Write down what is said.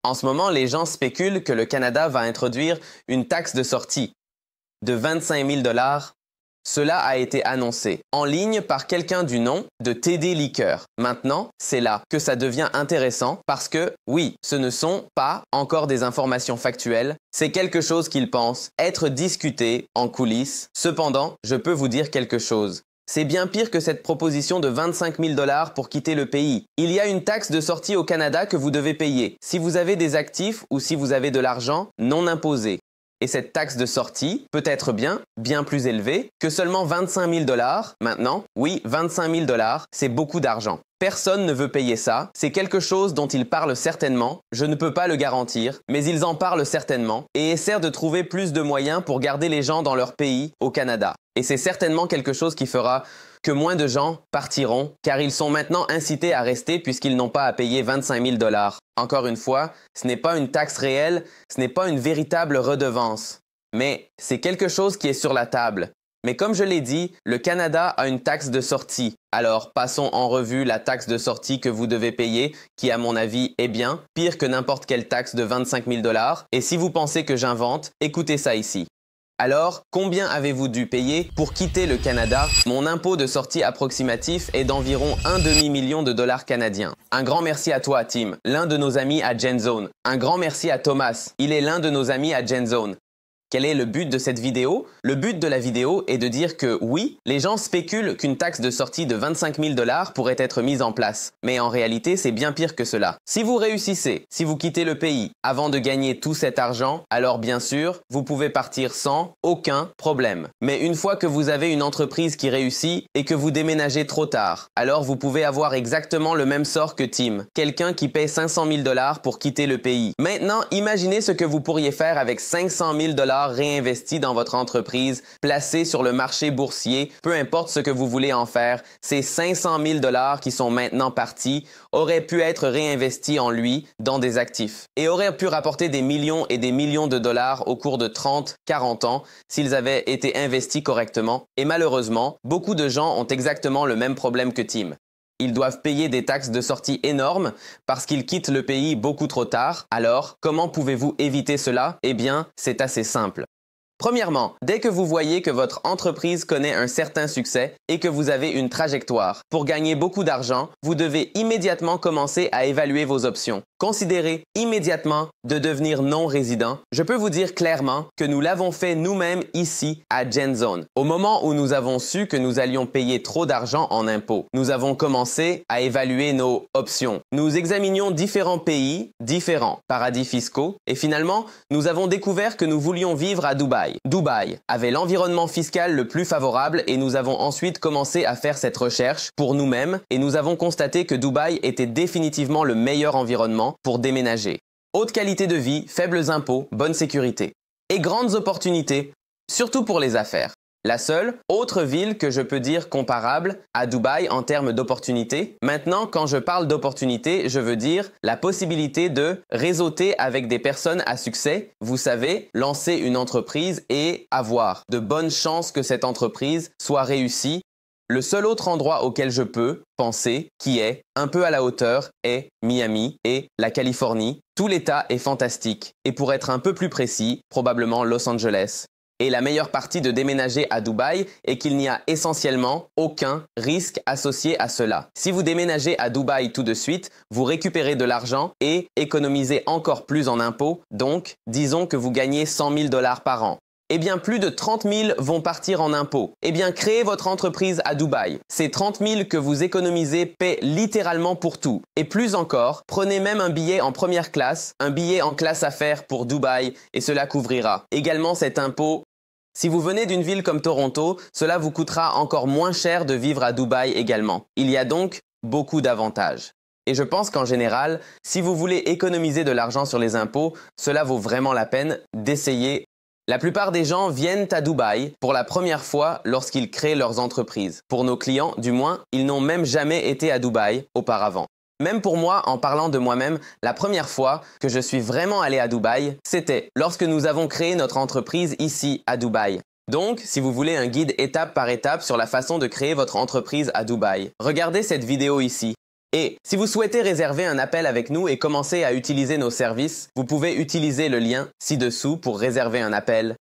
En ce moment, les gens spéculent que le Canada va introduire une taxe de sortie de 25 000 $. Cela a été annoncé en ligne par quelqu'un du nom de TD Liqueur. Maintenant, c'est là que ça devient intéressant parce que, oui, ce ne sont pas encore des informations factuelles, c'est quelque chose qu'ils pensent être discuté en coulisses. Cependant, je peux vous dire quelque chose. C'est bien pire que cette proposition de 25 000 $ pour quitter le pays. Il y a une taxe de sortie au Canada que vous devez payer si vous avez des actifs ou si vous avez de l'argent non imposé. Et cette taxe de sortie peut être bien plus élevée que seulement 25 000 $. Maintenant, oui, 25 000 $, c'est beaucoup d'argent. Personne ne veut payer ça, c'est quelque chose dont ils parlent certainement, je ne peux pas le garantir, mais ils en parlent certainement et essaient de trouver plus de moyens pour garder les gens dans leur pays, au Canada. Et c'est certainement quelque chose qui fera que moins de gens partiront, car ils sont maintenant incités à rester puisqu'ils n'ont pas à payer 25 000 $. Encore une fois, ce n'est pas une taxe réelle, ce n'est pas une véritable redevance, mais c'est quelque chose qui est sur la table. Mais comme je l'ai dit, le Canada a une taxe de sortie. Alors, passons en revue la taxe de sortie que vous devez payer, qui à mon avis est bien, pire que n'importe quelle taxe de 25 000 $. Et si vous pensez que j'invente, écoutez ça ici. Alors, combien avez-vous dû payer pour quitter le Canada? Mon impôt de sortie approximatif est d'environ un demi-million de dollars canadiens. Un grand merci à toi, Tim, l'un de nos amis à GenZone. Un grand merci à Thomas, il est l'un de nos amis à GenZone. Quel est le but de cette vidéo? Le but de la vidéo est de dire que oui, les gens spéculent qu'une taxe de sortie de 25 000 $ pourrait être mise en place. Mais en réalité, c'est bien pire que cela. Si vous réussissez, si vous quittez le pays avant de gagner tout cet argent, alors bien sûr, vous pouvez partir sans aucun problème. Mais une fois que vous avez une entreprise qui réussit et que vous déménagez trop tard, alors vous pouvez avoir exactement le même sort que Tim, quelqu'un qui paie 500 000 $ pour quitter le pays. Maintenant, imaginez ce que vous pourriez faire avec 500 000 $ réinvestis dans votre entreprise, placés sur le marché boursier, peu importe ce que vous voulez en faire, ces 500 000 $ qui sont maintenant partis auraient pu être réinvestis en lui dans des actifs et auraient pu rapporter des millions et des millions de dollars au cours de 30, 40 ans s'ils avaient été investis correctement. Et malheureusement, beaucoup de gens ont exactement le même problème que Tim. Ils doivent payer des taxes de sortie énormes parce qu'ils quittent le pays beaucoup trop tard. Alors, comment pouvez-vous éviter cela? Eh bien, c'est assez simple. Premièrement, dès que vous voyez que votre entreprise connaît un certain succès et que vous avez une trajectoire pour gagner beaucoup d'argent, vous devez immédiatement commencer à évaluer vos options. Considérez immédiatement de devenir non-résident. Je peux vous dire clairement que nous l'avons fait nous-mêmes ici à GenZone. Au moment où nous avons su que nous allions payer trop d'argent en impôts, nous avons commencé à évaluer nos options. Nous examinions différents pays, différents paradis fiscaux et finalement, nous avons découvert que nous voulions vivre à Dubaï. Dubaï avait l'environnement fiscal le plus favorable et nous avons ensuite commencé à faire cette recherche pour nous-mêmes et nous avons constaté que Dubaï était définitivement le meilleur environnement pour déménager. Haute qualité de vie, faibles impôts, bonne sécurité. Et grandes opportunités, surtout pour les affaires. La seule autre ville que je peux dire comparable à Dubaï en termes d'opportunités. Maintenant, quand je parle d'opportunités, je veux dire la possibilité de réseauter avec des personnes à succès. Vous savez, lancer une entreprise et avoir de bonnes chances que cette entreprise soit réussie. Le seul autre endroit auquel je peux penser, qui est un peu à la hauteur, est Miami et la Californie. Tout l'État est fantastique. Et pour être un peu plus précis, probablement Los Angeles. Et la meilleure partie de déménager à Dubaï est qu'il n'y a essentiellement aucun risque associé à cela. Si vous déménagez à Dubaï tout de suite, vous récupérez de l'argent et économisez encore plus en impôts. Donc, disons que vous gagnez 100 000 $ par an. Eh bien, plus de 30 000 vont partir en impôts. Eh bien, créez votre entreprise à Dubaï. Ces 30 000 que vous économisez paient littéralement pour tout. Et plus encore, prenez même un billet en première classe, un billet en classe affaires pour Dubaï et cela couvrira également cet impôt. Si vous venez d'une ville comme Toronto, cela vous coûtera encore moins cher de vivre à Dubaï également. Il y a donc beaucoup d'avantages. Et je pense qu'en général, si vous voulez économiser de l'argent sur les impôts, cela vaut vraiment la peine d'essayer. La plupart des gens viennent à Dubaï pour la première fois lorsqu'ils créent leurs entreprises. Pour nos clients, du moins, ils n'ont même jamais été à Dubaï auparavant. Même pour moi, en parlant de moi-même, la première fois que je suis vraiment allé à Dubaï, c'était lorsque nous avons créé notre entreprise ici à Dubaï. Donc, si vous voulez un guide étape par étape sur la façon de créer votre entreprise à Dubaï, regardez cette vidéo ici. Et si vous souhaitez réserver un appel avec nous et commencer à utiliser nos services, vous pouvez utiliser le lien ci-dessous pour réserver un appel